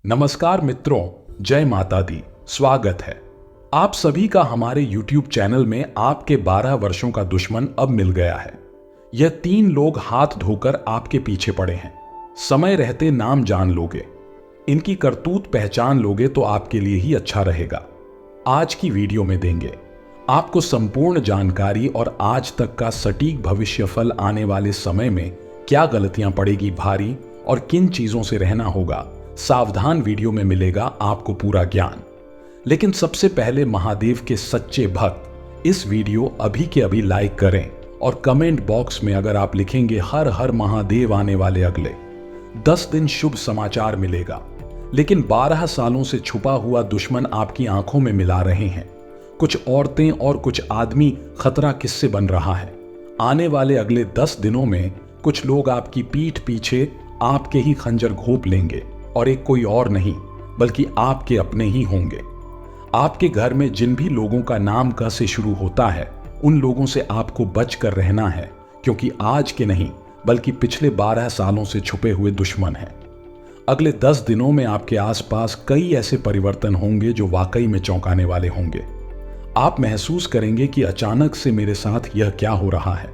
नमस्कार मित्रों, जय माता दी। स्वागत है आप सभी का हमारे YouTube चैनल में। आपके 12 वर्षों का दुश्मन अब मिल गया है। यह 3 लोग हाथ धोकर आपके पीछे पड़े हैं। समय रहते नाम जान लोगे, इनकी करतूत पहचान लोगे तो आपके लिए ही अच्छा रहेगा। आज की वीडियो में देंगे आपको संपूर्ण जानकारी और आज तक का सटीक भविष्यफल। आने वाले समय में क्या गलतियां पड़ेगी भारी और किन चीजों से रहना होगा, सावधान वीडियो में मिलेगा आपको पूरा ज्ञान। लेकिन सबसे पहले महादेव के सच्चे भक्त इस वीडियो अभी के अभी लाइक करें और कमेंट बॉक्स में अगर आप लिखेंगे हर हर महादेव, आने वाले अगले 10 दिन शुभ समाचार मिलेगा। लेकिन 12 सालों से छुपा हुआ दुश्मन आपकी आंखों में मिला रहे हैं। कुछ औरतें और कुछ आदमी खतरा किससे बन रहा है। आने वाले अगले 10 दिनों में कुछ लोग आपकी पीठ पीछे आपके ही खंजर घोंप लेंगे, और एक कोई और नहीं बल्कि आपके अपने ही होंगे। आपके घर में जिन भी लोगों का नाम क से शुरू होता है, उन लोगों से आपको बच कर रहना है, क्योंकि आज के नहीं बल्कि पिछले 12 सालों से छुपे हुए दुश्मन हैं। अगले 10 दिनों में आपके आसपास कई ऐसे परिवर्तन होंगे जो वाकई में चौंकाने वाले होंगे। आप महसूस करेंगे कि अचानक से मेरे साथ यह क्या हो रहा है।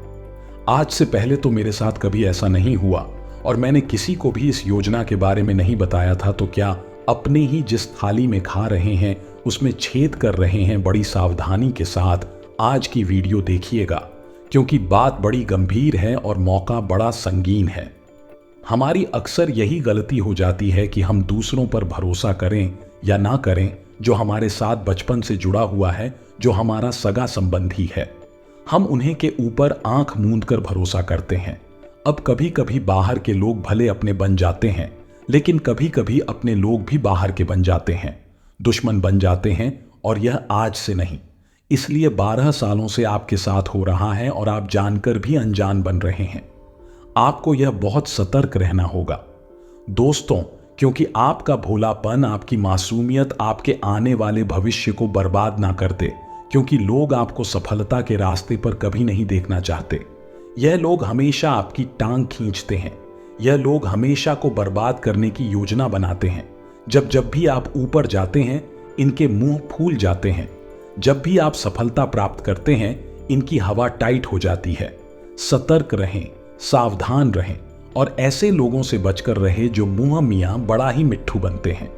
आज से पहले तो मेरे साथ कभी ऐसा नहीं हुआ और मैंने किसी को भी इस योजना के बारे में नहीं बताया था। तो क्या अपने ही जिस थाली में खा रहे हैं उसमें छेद कर रहे हैं। बड़ी सावधानी के साथ आज की वीडियो देखिएगा, क्योंकि बात बड़ी गंभीर है और मौका बड़ा संगीन है। हमारी अक्सर यही गलती हो जाती है कि हम दूसरों पर भरोसा करें या ना करें जो हमारे साथ बचपन से जुड़ा हुआ है, जो हमारा सगा संबंधी है। हम उन्हें के ऊपर आंख मूंद कर भरोसा करते हैं। अब कभी कभी बाहर के लोग भले अपने बन जाते हैं, लेकिन कभी कभी अपने लोग भी बाहर के बन जाते हैं, दुश्मन बन जाते हैं। और यह आज से नहीं, इसलिए 12 सालों से आपके साथ हो रहा है और आप जानकर भी अनजान बन रहे हैं। आपको यह बहुत सतर्क रहना होगा दोस्तों, क्योंकि आपका भोलापन, आपकी मासूमियत आपके आने वाले भविष्य को बर्बाद ना कर दे। क्योंकि लोग आपको सफलता के रास्ते पर कभी नहीं देखना चाहते। यह लोग हमेशा आपकी टांग खींचते हैं। यह लोग हमेशा को बर्बाद करने की योजना बनाते हैं। जब भी आप ऊपर जाते हैं, इनके मुंह फूल जाते हैं। जब भी आप सफलता प्राप्त करते हैं, इनकी हवा टाइट हो जाती है। सतर्क रहें, सावधान रहें और ऐसे लोगों से बचकर रहे जो मुंह मियां बड़ा ही मिट्ठू बनते हैं।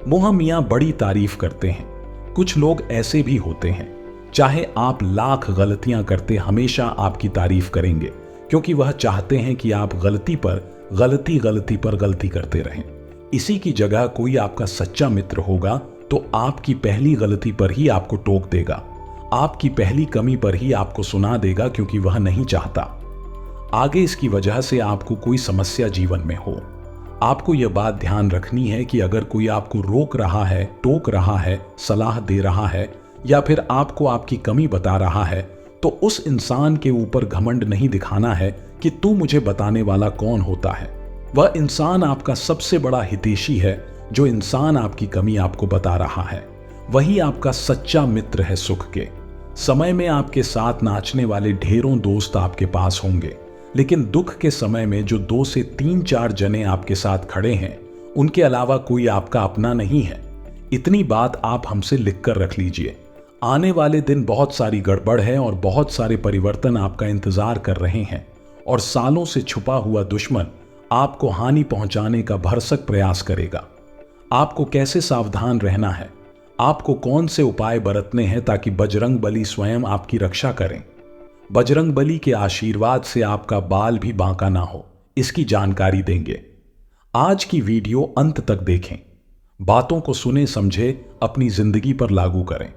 मुंह मियां बड़ी तारीफ करते हैं। कुछ लोग ऐसे भी होते हैं, चाहे आप लाख गलतियां करते हमेशा आपकी तारीफ करेंगे, क्योंकि वह चाहते हैं कि आप गलती पर गलती करते रहें। इसी की जगह कोई आपका सच्चा मित्र होगा तो आपकी पहली गलती पर ही आपको टोक देगा, आपकी पहली कमी पर ही आपको सुना देगा, क्योंकि वह नहीं चाहता आगे इसकी वजह से आपको कोई समस्या जीवन में हो। आपको यह बात ध्यान रखनी है कि अगर कोई आपको रोक रहा है, टोक रहा है, सलाह दे रहा है या फिर आपको आपकी कमी बता रहा है, तो उस इंसान के ऊपर घमंड नहीं दिखाना है कि तू मुझे बताने वाला कौन होता है। वह इंसान आपका सबसे बड़ा हितैषी है। जो इंसान आपकी कमी आपको बता रहा है, वही आपका सच्चा मित्र है। सुख के समय में आपके साथ नाचने वाले ढेरों दोस्त आपके पास होंगे, लेकिन दुख के समय में जो 2 से 3-4 जने आपके साथ खड़े हैं, उनके अलावा कोई आपका अपना नहीं है। इतनी बात आप हमसे लिख कर रख लीजिए। आने वाले दिन बहुत सारी गड़बड़ है और बहुत सारे परिवर्तन आपका इंतजार कर रहे हैं। और सालों से छुपा हुआ दुश्मन आपको हानि पहुंचाने का भरसक प्रयास करेगा। आपको कैसे सावधान रहना है, आपको कौन से उपाय बरतने हैं ताकि बजरंग बली स्वयं आपकी रक्षा करें। बजरंग बली के आशीर्वाद से आपका बाल भी बांका ना हो, इसकी जानकारी देंगे। आज की वीडियो अंत तक देखें, बातों को सुने समझे, अपनी जिंदगी पर लागू करें।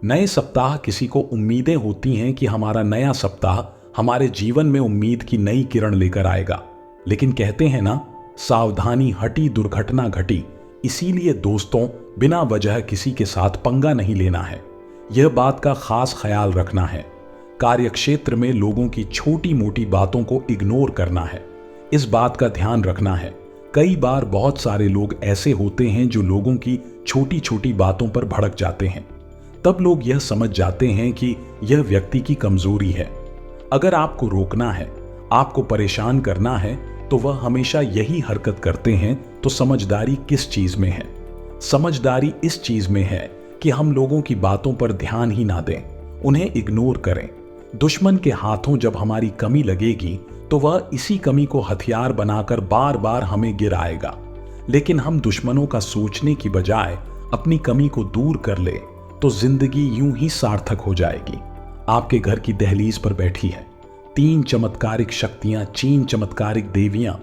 नए सप्ताह किसी को उम्मीदें होती हैं कि हमारा नया सप्ताह हमारे जीवन में उम्मीद की नई किरण लेकर आएगा। लेकिन कहते हैं ना, सावधानी हटी दुर्घटना घटी। इसीलिए दोस्तों, बिना वजह किसी के साथ पंगा नहीं लेना है। यह बात का खास ख्याल रखना है। कार्यक्षेत्र में लोगों की छोटी मोटी बातों को इग्नोर करना है। इस बात का ध्यान रखना है। कई बार बहुत सारे लोग ऐसे होते हैं जो लोगों की छोटी छोटी बातों पर भड़क जाते हैं। तब लोग यह समझ जाते हैं कि यह व्यक्ति की कमजोरी है। अगर आपको रोकना है, आपको परेशान करना है, तो वह हमेशा यही हरकत करते हैं। तो समझदारी किस चीज में है? समझदारी इस चीज में है कि हम लोगों की बातों पर ध्यान ही ना दें, उन्हें इग्नोर करें। दुश्मन के हाथों जब हमारी कमी लगेगी तो वह इसी कमी को हथियार बनाकर बार बार हमें गिराएगा। लेकिन हम दुश्मनों का सोचने की बजाय अपनी कमी को दूर कर ले तो जिंदगी यूं ही सार्थक हो जाएगी। आपके घर की दहलीज पर बैठी है 3 चमत्कारिक शक्तियां, 3 चमत्कारिक देवियां।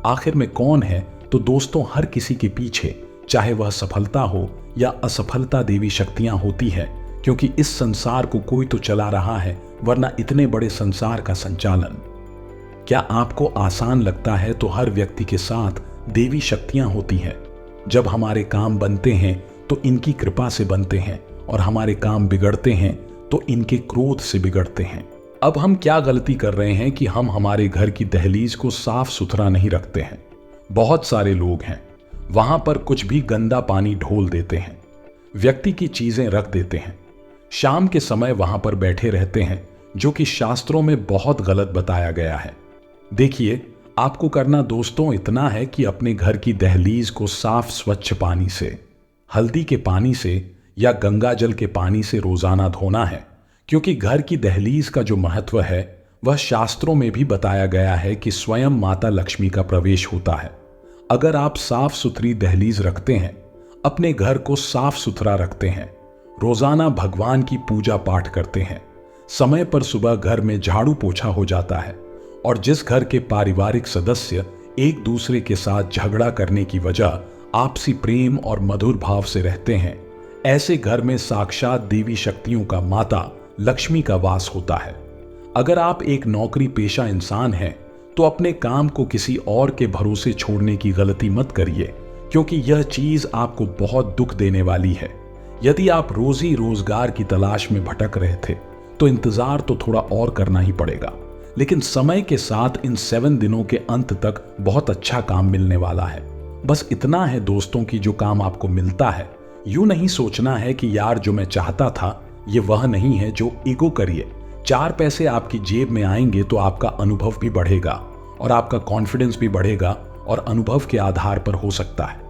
आखिर में कौन है? तो दोस्तों, हर किसी के पीछे, चाहे वह सफलता हो या असफलता, देवी शक्तियां होती है, क्योंकि इस संसार को कोई तो चला रहा है, वरना इतने बड़े संसार का संचालन क्या आपको आसान लगता है? तो हर व्यक्ति के साथ देवी शक्तियां होती हैं। जब हमारे काम बनते हैं तो इनकी कृपा से बनते हैं, और हमारे काम बिगड़ते हैं तो इनके क्रोध से बिगड़ते हैं। अब हम क्या गलती कर रहे हैं कि हम हमारे घर की दहलीज को साफ सुथरा नहीं रखते हैं। बहुत सारे लोग हैं, वहां पर कुछ भी गंदा पानी ढोल देते हैं, व्यक्ति की चीजें रख देते हैं, शाम के समय वहां पर बैठे रहते हैं, जो कि शास्त्रों में बहुत गलत बताया गया है। देखिए, आपको करना दोस्तों इतना है कि अपने घर की दहलीज को साफ स्वच्छ पानी से, हल्दी के पानी से या गंगा जल के पानी से रोजाना धोना है, क्योंकि घर की दहलीज का जो महत्व है वह शास्त्रों में भी बताया गया है कि स्वयं माता लक्ष्मी का प्रवेश होता है। अगर आप साफ सुथरी दहलीज रखते हैं, अपने घर को साफ सुथरा रखते हैं, रोजाना भगवान की पूजा पाठ करते हैं, समय पर सुबह घर में झाड़ू पोछा हो जाता है, और जिस घर के पारिवारिक सदस्य एक दूसरे के साथ झगड़ा करने की वजह आपसी प्रेम और मधुर भाव से रहते हैं, ऐसे घर में साक्षात देवी शक्तियों का, माता लक्ष्मी का वास होता है। अगर आप एक नौकरी पेशा इंसान हैं तो अपने काम को किसी और के भरोसे छोड़ने की गलती मत करिए, क्योंकि यह चीज आपको बहुत दुख देने वाली है। यदि आप रोजी रोजगार की तलाश में भटक रहे थे तो इंतजार तो थोड़ा और करना ही पड़ेगा, लेकिन समय के साथ इन 7 दिनों के अंत तक बहुत अच्छा काम मिलने वाला है। बस इतना है दोस्तों कि जो काम आपको मिलता है, यूं नहीं सोचना है कि यार जो मैं चाहता था ये वह नहीं है, जो ईगो करिए। 4 पैसे आपकी जेब में आएंगे तो आपका अनुभव भी बढ़ेगा और आपका कॉन्फिडेंस भी बढ़ेगा, और अनुभव के आधार पर हो सकता है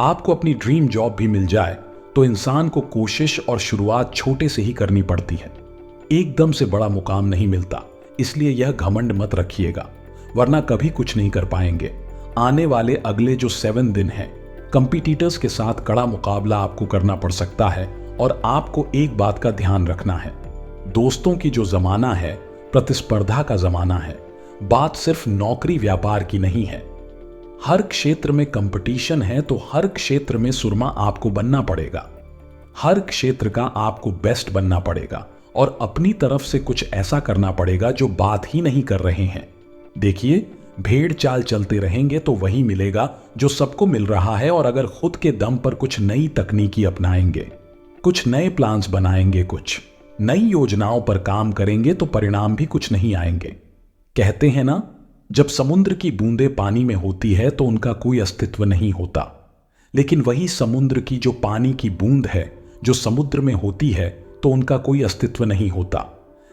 आपको अपनी ड्रीम जॉब भी मिल जाए। तो इंसान को कोशिश और शुरुआत छोटे से ही करनी पड़ती है, एकदम से बड़ा मुकाम नहीं मिलता। इसलिए यह घमंड मत रखिएगा, वरना कभी कुछ नहीं कर पाएंगे। आने वाले अगले जो 7 दिन हैं, कंपटीटर्स के साथ कड़ा मुकाबला आपको करना पड़ सकता है, और आपको एक बात का ध्यान रखना है दोस्तों की जो जमाना है, प्रतिस्पर्धा का जमाना है। बात सिर्फ नौकरी व्यापार की नहीं है, हर क्षेत्र में कंपटीशन है, तो हर क्षेत्र में सुरमा आपको बनना पड़ेगा, हर क्षेत्र का आपको बेस्ट बनना पड़ेगा, और अपनी तरफ से कुछ ऐसा करना पड़ेगा जो बात ही नहीं कर रहे हैं। देखिए, भेड़ चाल चलते रहेंगे तो वही मिलेगा जो सबको मिल रहा है, और अगर खुद के दम पर कुछ नई तकनीकी अपनाएंगे, कुछ नए प्लान्स बनाएंगे, कुछ नई योजनाओं पर काम करेंगे तो परिणाम भी कुछ नहीं आएंगे। कहते हैं ना, जब समुद्र की बूंदें पानी में होती है तो उनका कोई अस्तित्व नहीं होता, लेकिन वही समुद्र की जो पानी की बूंद है जो समुद्र में होती है तो उनका कोई अस्तित्व नहीं होता।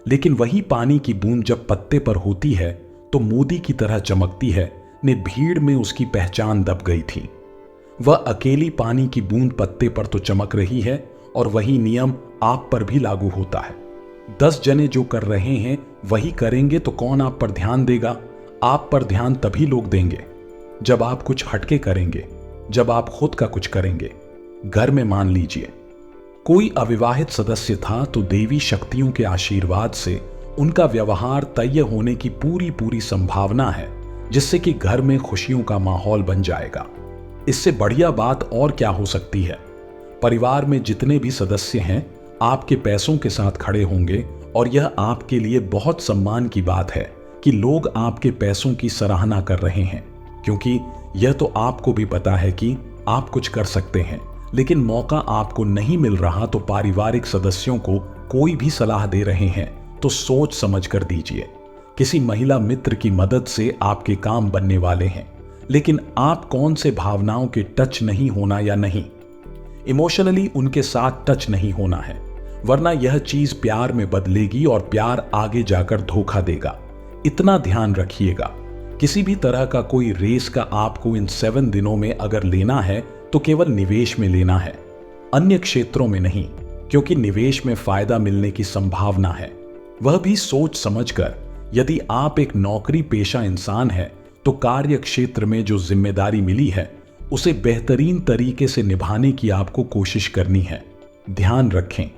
लेकिन वही पानी की बूंद जब पत्ते पर होती है तो मोती की तरह चमकती है, ने भीड़ में उसकी पहचान दब गई थी। वह अकेली पानी की बूंद पत्ते पर तो चमक रही है, और वही नियम आप पर भी लागू होता है। 10 जने जो कर रहे हैं वही करेंगे तो कौन आप पर ध्यान देगा? आप पर ध्यान तभी लोग देंगे जब आप कुछ हटके करेंगे, जब आप खुद का कुछ करेंगे। घर में मान लीजिए कोई अविवाहित सदस्य था, तो देवी शक्तियों के आशीर्वाद से उनका व्यवहार तय होने की पूरी संभावना है, जिससे कि घर में खुशियों का माहौल बन जाएगा। इससे बढ़िया बात और क्या हो सकती है? परिवार में जितने भी सदस्य हैं आपके पैसों के साथ खड़े होंगे, और यह आपके लिए बहुत सम्मान की बात है कि लोग आपके पैसों की सराहना कर रहे हैं, क्योंकि यह तो आपको भी पता है कि आप कुछ कर सकते हैं, लेकिन मौका आपको नहीं मिल रहा। तो पारिवारिक सदस्यों को कोई भी सलाह दे रहे हैं तो सोच समझ कर दीजिए। किसी महिला मित्र की मदद से आपके काम बनने वाले हैं, लेकिन आप कौन से भावनाओं के टच नहीं होना या नहीं, इमोशनली उनके साथ टच नहीं होना है, वरना यह चीज प्यार में बदलेगी और प्यार आगे जाकर धोखा देगा। इतना ध्यान रखिएगा। किसी भी तरह का कोई रेस का आपको इन 7 दिनों में अगर लेना है तो केवल निवेश में लेना है, अन्य क्षेत्रों में नहीं, क्योंकि निवेश में फायदा मिलने की संभावना है, वह भी सोच समझकर। यदि आप एक नौकरी पेशा इंसान हैं, तो कार्य क्षेत्र में जो जिम्मेदारी मिली है उसे बेहतरीन तरीके से निभाने की आपको कोशिश करनी है। ध्यान रखें,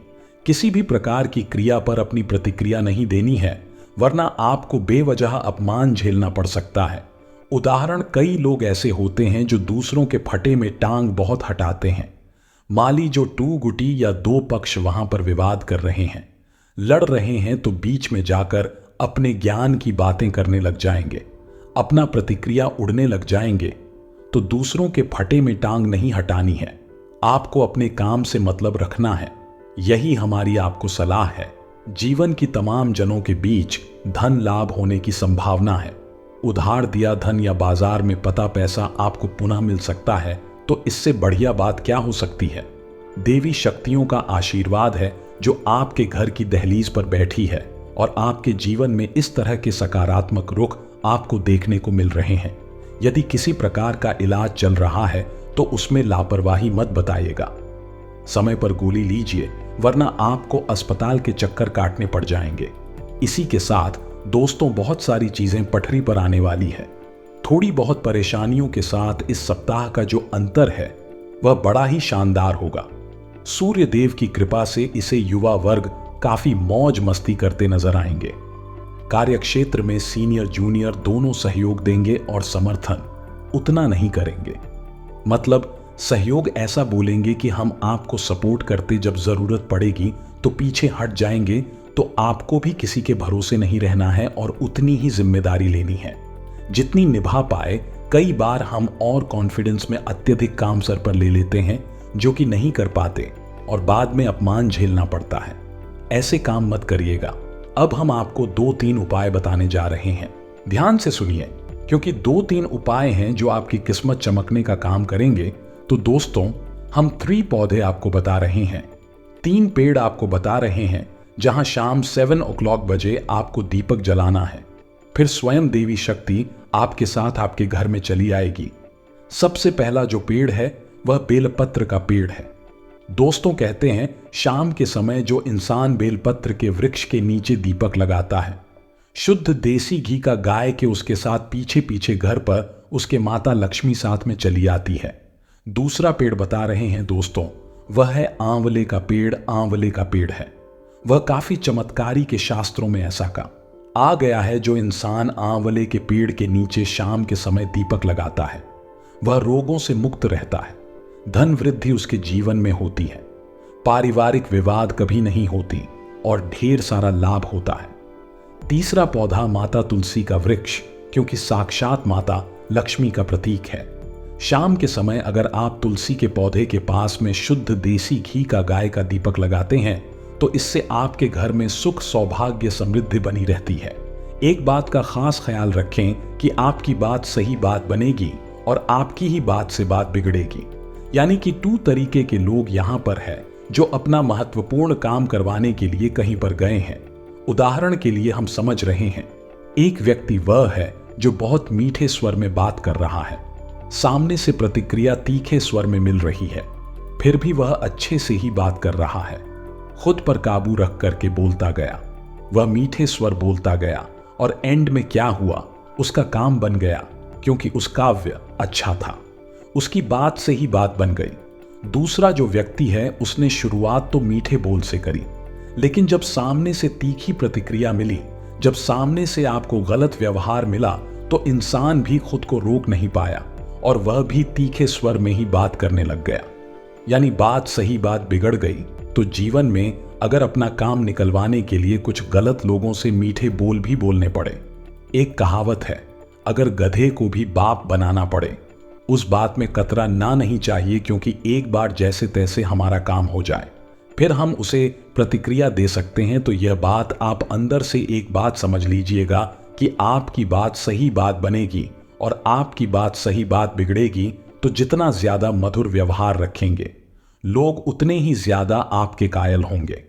किसी भी प्रकार की क्रिया पर अपनी प्रतिक्रिया नहीं देनी है, वरना आपको बेवजह अपमान झेलना पड़ सकता है। उदाहरण, कई लोग ऐसे होते हैं जो दूसरों के फटे में टांग बहुत हटाते हैं। माली जो टू गुटी या दो पक्ष वहां पर विवाद कर रहे हैं, लड़ रहे हैं, तो बीच में जाकर अपने ज्ञान की बातें करने लग जाएंगे, अपना प्रतिक्रिया उड़ने लग जाएंगे। तो दूसरों के फटे में टांग नहीं हटानी है, आपको अपने काम से मतलब रखना है। यही हमारी आपको सलाह है। जीवन की तमाम जनों के बीच धन लाभ होने की संभावना है। उधार दिया धन या बाजार में पता पैसा आपको पुनः मिल सकता है, तो इससे बढ़िया बात क्या हो सकती है। देवी शक्तियों का आशीर्वाद है जो आपके घर की दहलीज पर बैठी है, और आपके जीवन में इस तरह के सकारात्मक रुख आपको देखने को मिल रहे हैं। यदि किसी प्रकार का इलाज चल रहा है तो उसमें लापरवाही मत बताइएगा। समय पर गोली लीजिए, वरना आपको अस्पताल के चक्कर काटने पड़ जाएंगे। इसी के साथ दोस्तों, बहुत सारी चीजें पटरी पर आने वाली है। थोड़ी बहुत परेशानियों के साथ इस सप्ताह का जो अंतर है वह बड़ा ही शानदार होगा। सूर्य देव की कृपा से इसे युवा वर्ग काफी मौज मस्ती करते नजर आएंगे। कार्यक्षेत्र में सीनियर जूनियर दोनों सहयोग देंगे और समर्थन उतना नहीं करेंगे। मतलब सहयोग ऐसा बोलेंगे कि हम आपको सपोर्ट करते, जब जरूरत पड़ेगी तो पीछे हट जाएंगे। तो आपको भी किसी के भरोसे नहीं रहना है और उतनी ही जिम्मेदारी लेनी है जितनी निभा पाए। कई बार हम और कॉन्फिडेंस में अत्यधिक काम सर पर ले लेते हैं, जो कि नहीं कर पाते और बाद में अपमान झेलना पड़ता है। ऐसे काम मत करिएगा। अब हम आपको 2-3 उपाय बताने जा रहे हैं। ध्यान से सुनिए, क्योंकि 2-3 उपाय हैं जो आपकी किस्मत चमकने का काम करेंगे। तो दोस्तों, हम 3 पौधे आपको बता रहे हैं, 3 पेड़ आपको बता रहे हैं, जहां शाम 7 o'clock बजे आपको दीपक जलाना है। फिर स्वयं देवी शक्ति आपके साथ आपके घर में चली आएगी। सबसे पहला जो पेड़ है वह बेलपत्र का पेड़ है। दोस्तों, कहते हैं शाम के समय जो इंसान बेलपत्र के वृक्ष के नीचे दीपक लगाता है, शुद्ध देसी घी का गाय के उसके साथ पीछे पीछे घर पर उसके माता लक्ष्मी साथ में चली आती है। दूसरा पेड़ बता रहे हैं दोस्तों, वह है आंवले का पेड़। आंवले का पेड़ है वह काफी चमत्कारी के शास्त्रों में ऐसा का आ गया है। जो इंसान आंवले के पेड़ के नीचे शाम के समय दीपक लगाता है, वह रोगों से मुक्त रहता है, धन वृद्धि उसके जीवन में होती है, पारिवारिक विवाद कभी नहीं होती और ढेर सारा लाभ होता है। तीसरा पौधा माता तुलसी का वृक्ष, क्योंकि साक्षात माता लक्ष्मी का प्रतीक है। शाम के समय अगर आप तुलसी के पौधे के पास में शुद्ध देसी घी का गाय का दीपक लगाते हैं, तो इससे आपके घर में सुख सौभाग्य समृद्धि बनी रहती है। एक बात का खास ख्याल रखें कि आपकी बात सही बात बनेगी और आपकी ही बात से बात बिगड़ेगी। यानी कि 2 तरीके के लोग यहां पर है जो अपना महत्वपूर्ण काम करवाने के लिए कहीं पर गए हैं। उदाहरण के लिए हम समझ रहे हैं, एक व्यक्ति वह है जो बहुत मीठे स्वर में बात कर रहा है, सामने से प्रतिक्रिया तीखे स्वर में मिल रही है, फिर भी वह अच्छे से ही बात कर रहा है। खुद पर काबू रख करके बोलता गया, वह मीठे स्वर बोलता गया और एंड में क्या हुआ, उसका काम बन गया, क्योंकि उस काव्य अच्छा था, उसकी बात से ही बात बन गई। दूसरा जो व्यक्ति है, उसने शुरुआत तो मीठे बोल से करी, लेकिन जब सामने से तीखी प्रतिक्रिया मिली, जब सामने से आपको गलत व्यवहार मिला, तो इंसान भी खुद को रोक नहीं पाया और वह भी तीखे स्वर में ही बात करने लग गया। यानी बात सही बात बिगड़ गई। तो जीवन में अगर अपना काम निकलवाने के लिए कुछ गलत लोगों से मीठे बोल भी बोलने पड़े, एक कहावत है, अगर गधे को भी बाप बनाना पड़े, उस बात में कतरा ना नहीं चाहिए, क्योंकि एक बार जैसे तैसे हमारा काम हो जाए, फिर हम उसे प्रतिक्रिया दे सकते हैं। तो यह बात आप अंदर से एक बात समझ लीजिएगा कि आपकी बात सही बात बनेगी और आपकी बात सही बात बिगड़ेगी। तो जितना ज्यादा मधुर व्यवहार रखेंगे, लोग उतने ही ज्यादा आपके कायल होंगे,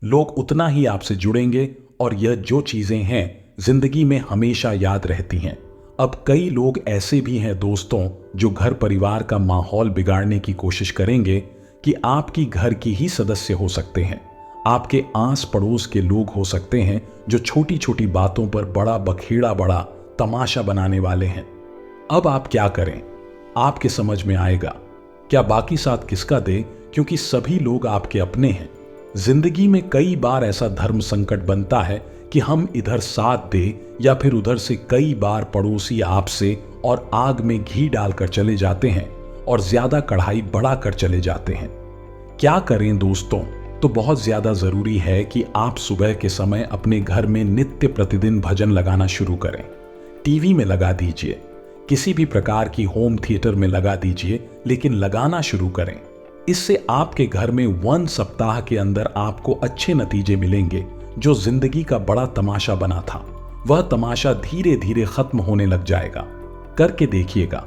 लोग उतना ही आपसे जुड़ेंगे और यह जो चीजें हैं जिंदगी में हमेशा याद रहती हैं। अब कई लोग ऐसे भी हैं दोस्तों जो घर परिवार का माहौल बिगाड़ने की कोशिश करेंगे कि आपकी घर की ही सदस्य हो सकते हैं, आपके आस पड़ोस के लोग हो सकते हैं जो छोटी छोटी बातों पर बड़ा बखेड़ा बड़ा तमाशा बनाने वाले हैं। अब आप क्या करें? आपके समझ में आएगा। क्या बाकी साथ किसका दे, क्योंकि सभी लोग आपके अपने हैं। जिंदगी में कई बार ऐसा धर्म संकट बनता है कि हम इधर साथ दे या फिर उधर से कई बार पड़ोसी आपसे और आग में घी डालकर चले जाते हैं और ज्यादा कढ़ाई बढ़ाकर चले जाते हैं। क्या करें दोस्तों? तो बहुत ज्यादा जरूरी है कि आप सुबह के समय अपने घर में नित्य प्रतिदिन भजन लगाना शुरू करें। टीवी में लगा दीजिए, किसी भी प्रकार की होम थिएटर में लगा दीजिए, लेकिन लगाना शुरू करें। इससे आपके घर में 1 सप्ताह के अंदर आपको अच्छे नतीजे मिलेंगे। जो जिंदगी का बड़ा तमाशा बना था, वह तमाशा धीरे धीरे खत्म होने लग जाएगा। करके देखिएगा।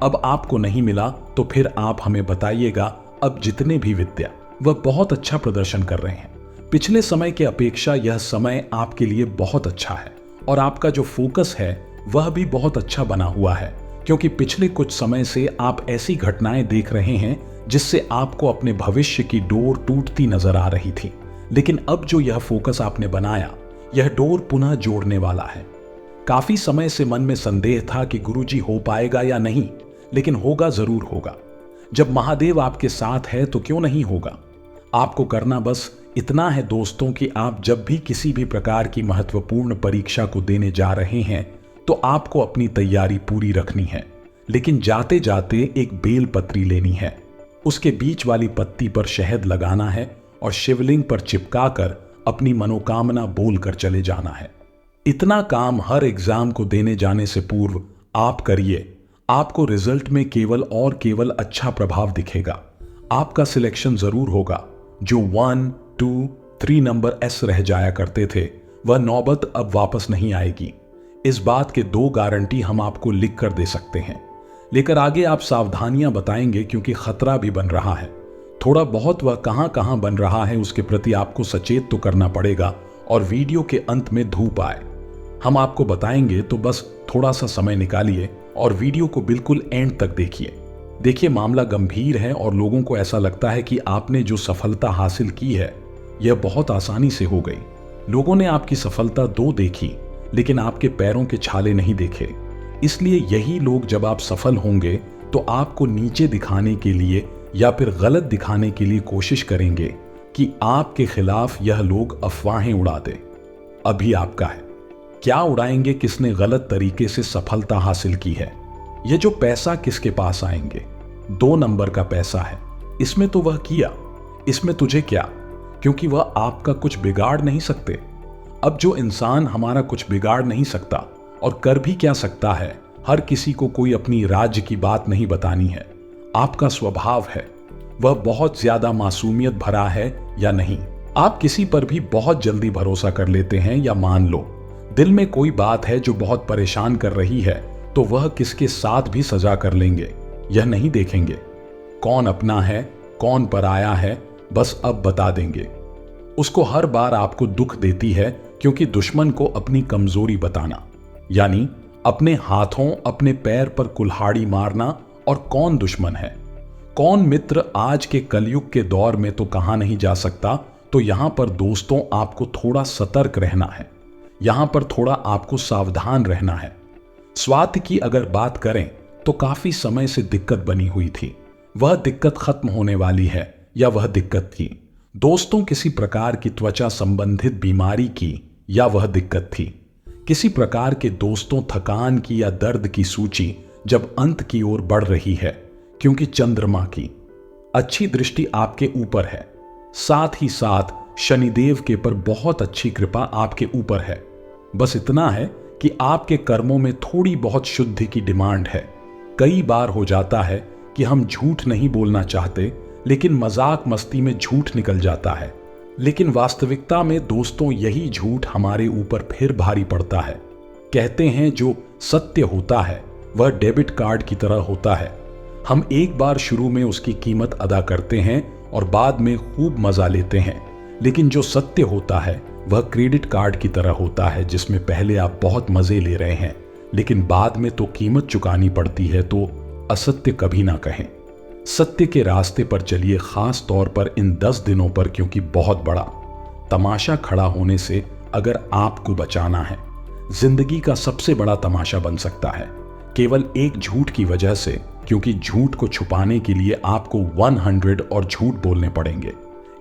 अब आपको नहीं मिला तो फिर आप हमें बताइएगा। अब जितने भी विद्या, वह बहुत अच्छा प्रदर्शन कर रहे हैं। पिछले समय के अपेक्षा यह समय आपके लिए बहुत अच्छा है और आपका जो फोकस है वह भी बहुत अच्छा बना हुआ है, क्योंकि पिछले कुछ समय से आप ऐसी घटनाएं देख रहे हैं जिससे आपको अपने भविष्य की डोर टूटती नजर आ रही थी। लेकिन अब जो यह फोकस आपने बनाया, यह डोर पुनः जोड़ने वाला है। काफी समय से मन में संदेह था कि गुरुजी हो पाएगा या नहीं, लेकिन होगा जरूर होगा। जब महादेव आपके साथ है तो क्यों नहीं होगा। आपको करना बस इतना है दोस्तों कि आप जब भी किसी भी प्रकार की महत्वपूर्ण परीक्षा को देने जा रहे हैं तो आपको अपनी तैयारी पूरी रखनी है, लेकिन जाते जाते एक बेल पत्री लेनी है। उसके बीच वाली पत्ती पर शहद लगाना है और शिवलिंग पर चिपकाकर अपनी मनोकामना बोलकर चले जाना है। इतना काम हर एग्जाम को देने जाने से पूर्व आप करिए। आपको रिजल्ट में केवल और केवल अच्छा प्रभाव दिखेगा। आपका सिलेक्शन जरूर होगा। जो 1, 2, 3 नंबर एस रह जाया करते थे, वह नौबत अब वापस नहीं आएगी। इस बात के 2 गारंटी हम आपको लिख कर दे सकते हैं। लेकर आगे आप सावधानियां बताएंगे, क्योंकि खतरा भी बन रहा है। थोड़ा बहुत वह कहां कहां बन रहा है उसके प्रति आपको सचेत तो करना पड़ेगा। और वीडियो के अंत में धूप आए हम आपको बताएंगे, तो बस थोड़ा सा समय निकालिए और वीडियो को बिल्कुल एंड तक देखिए। मामला गंभीर है और लोगों को ऐसा लगता है कि आपने जो सफलता हासिल की है यह बहुत आसानी से हो गई। लोगों ने आपकी सफलता 2 देखी, लेकिन आपके पैरों के छाले नहीं देखे। इसलिए यही लोग जब आप सफल होंगे तो आपको नीचे दिखाने के लिए या फिर गलत दिखाने के लिए कोशिश करेंगे कि आपके खिलाफ यह लोग अफवाहें उड़ा दें। अभी आपका है, क्या उड़ाएंगे किसने गलत तरीके से सफलता हासिल की है। यह जो पैसा किसके पास आएंगे, 2 नंबर का पैसा है। इसमें तो वह किया, इसमें तुझे क्या, क्योंकि वह आपका कुछ बिगाड़ नहीं सकते। अब जो इंसान हमारा कुछ बिगाड़ नहीं सकता और कर भी क्या सकता है, हर किसी को कोई अपनी राज्य की बात नहीं बतानी है। आपका स्वभाव है वह बहुत ज्यादा मासूमियत भरा है या नहीं। आप किसी पर भी बहुत जल्दी भरोसा कर लेते हैं, या मान लो दिल में कोई बात है जो बहुत परेशान कर रही है, तो वह किसके साथ भी सजा कर लेंगे। यह नहीं देखेंगे कौन अपना है कौन पराया है, बस अब बता देंगे। उसको हर बार आपको दुख देती है, क्योंकि दुश्मन को अपनी कमजोरी बताना, यानी अपने हाथों अपने पैर पर कुल्हाड़ी मारना। और कौन दुश्मन है कौन मित्र आज के कलयुग के दौर में तो कहा नहीं जा सकता। तो यहां पर दोस्तों आपको थोड़ा सतर्क रहना है, यहां पर थोड़ा आपको सावधान रहना है। स्वास्थ्य की अगर बात करें तो काफी समय से दिक्कत बनी हुई थी, वह दिक्कत खत्म होने वाली है, या वह दिक्कत थी दोस्तों किसी प्रकार की त्वचा संबंधित बीमारी की, या वह दिक्कत थी किसी प्रकार के दोस्तों थकान की या दर्द की सूची जब अंत की ओर बढ़ रही है, क्योंकि चंद्रमा की अच्छी दृष्टि आपके ऊपर है, साथ ही साथ शनिदेव के पर बहुत अच्छी कृपा आपके ऊपर है। बस इतना है कि आपके कर्मों में थोड़ी बहुत शुद्धि की डिमांड है। कई बार हो जाता है कि हम झूठ नहीं बोलना चाहते, लेकिन मजाक मस्ती में झूठ निकल जाता है। लेकिन वास्तविकता में दोस्तों यही झूठ हमारे ऊपर फिर भारी पड़ता है। कहते हैं जो सत्य होता है वह डेबिट कार्ड की तरह होता है। हम एक बार शुरू में उसकी कीमत अदा करते हैं और बाद में खूब मजा लेते हैं, लेकिन जो सत्य होता है वह क्रेडिट कार्ड की तरह होता है, जिसमें पहले आप बहुत मजे ले रहे हैं, लेकिन बाद में तो कीमत चुकानी पड़ती है, तो असत्य कभी ना कहें। सत्य के रास्ते पर चलिए, खास तौर पर इन 10 दिनों पर, क्योंकि बहुत बड़ा तमाशा खड़ा होने से अगर आपको बचाना है, जिंदगी का सबसे बड़ा तमाशा बन सकता है केवल एक झूठ की वजह से, क्योंकि झूठ को छुपाने के लिए आपको 100 और झूठ बोलने पड़ेंगे।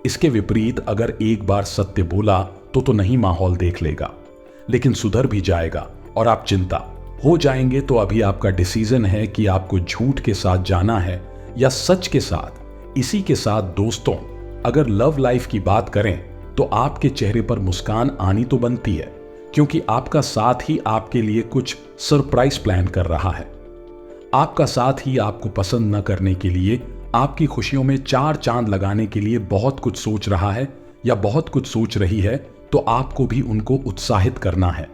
इसके विपरीत अगर एक बार सत्य बोला तो नहीं माहौल देख लेगा, लेकिन सुधर भी जाएगा और आप चिंता हो जाएंगे। तो अभी आपका डिसीजन है कि आपको झूठ के साथ जाना है या सच के साथ। इसी के साथ दोस्तों, अगर लव लाइफ की बात करें तो आपके चेहरे पर मुस्कान आनी तो बनती है, क्योंकि आपका साथ ही आपके लिए कुछ सरप्राइज प्लान कर रहा है। आपका साथ ही आपको पसंद न करने के लिए, आपकी खुशियों में 4 चांद लगाने के लिए बहुत कुछ सोच रहा है या बहुत कुछ सोच रही है, तो आपको भी उनको उत्साहित करना है।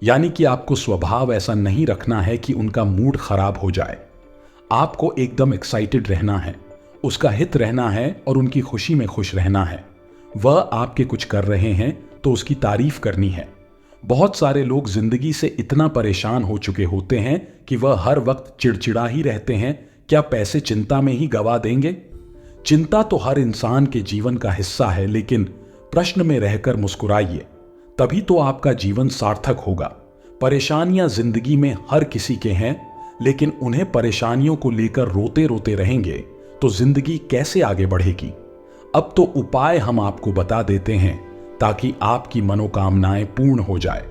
यानी कि आपको स्वभाव ऐसा नहीं रखना है कि उनका मूड खराब हो जाए। आपको एकदम एक्साइटेड रहना है, उसका हित रहना है और उनकी खुशी में खुश रहना है। वह आपके कुछ कर रहे हैं तो उसकी तारीफ करनी है। बहुत सारे लोग जिंदगी से इतना परेशान हो चुके होते हैं कि वह हर वक्त चिड़चिड़ा ही रहते हैं। क्या पैसे चिंता में ही गवा देंगे? चिंता तो हर इंसान के जीवन का हिस्सा है, लेकिन प्रश्न में रहकर मुस्कुराइए, तभी तो आपका जीवन सार्थक होगा। परेशानियां जिंदगी में हर किसी के हैं, लेकिन उन्हें परेशानियों को लेकर रोते रोते रहेंगे तो जिंदगी कैसे आगे बढ़ेगी? अब तो उपाय हम आपको बता देते हैं ताकि आपकी मनोकामनाएं पूर्ण हो जाए।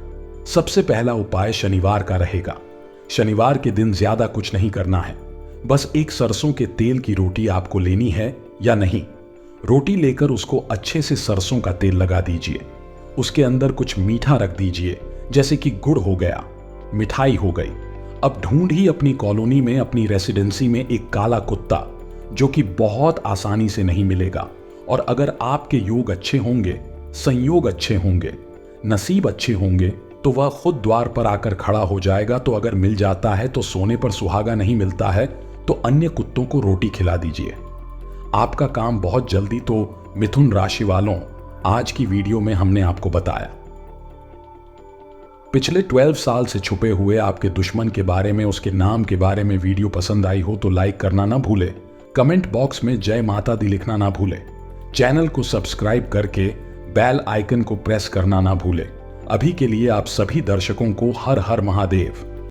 सबसे पहला उपाय शनिवार का रहेगा। शनिवार के दिन ज्यादा कुछ नहीं करना है, बस एक सरसों के तेल की रोटी आपको लेनी है या नहीं। रोटी लेकर उसको अच्छे से सरसों का तेल लगा दीजिए। उसके अंदर कुछ मीठा रख दीजिए, जैसे कि गुड़ हो गया, मिठाई हो गई। अब ढूंढ ही अपनी कॉलोनी में, अपनी रेसिडेंसी में एक काला कुत्ता, जो कि बहुत आसानी से नहीं मिलेगा। और अगर आपके योग अच्छे होंगे, संयोग अच्छे होंगे, नसीब अच्छे होंगे, तो वह खुद द्वार पर आकर खड़ा हो जाएगा। तो अगर मिल जाता है तो सोने पर सुहागा नहीं मिलता है, तो अन्य कुत्तों को रोटी खिला दीजिए। आपका काम बहुत जल्दी। तो मिथुन राशि वालों, आज की वीडियो में हमने आपको बताया पिछले 12 साल से छुपे हुए आपके दुश्मन के बारे में, उसके नाम के बारे में। वीडियो पसंद आई हो तो लाइक करना ना भूले, कमेंट बॉक्स में जय माता दी लिखना ना भूले, चैनल को सब्सक्राइब करके बेल आइकन को प्रेस करना ना भूले। अभी के लिए आप सभी दर्शकों को हर हर महादेव।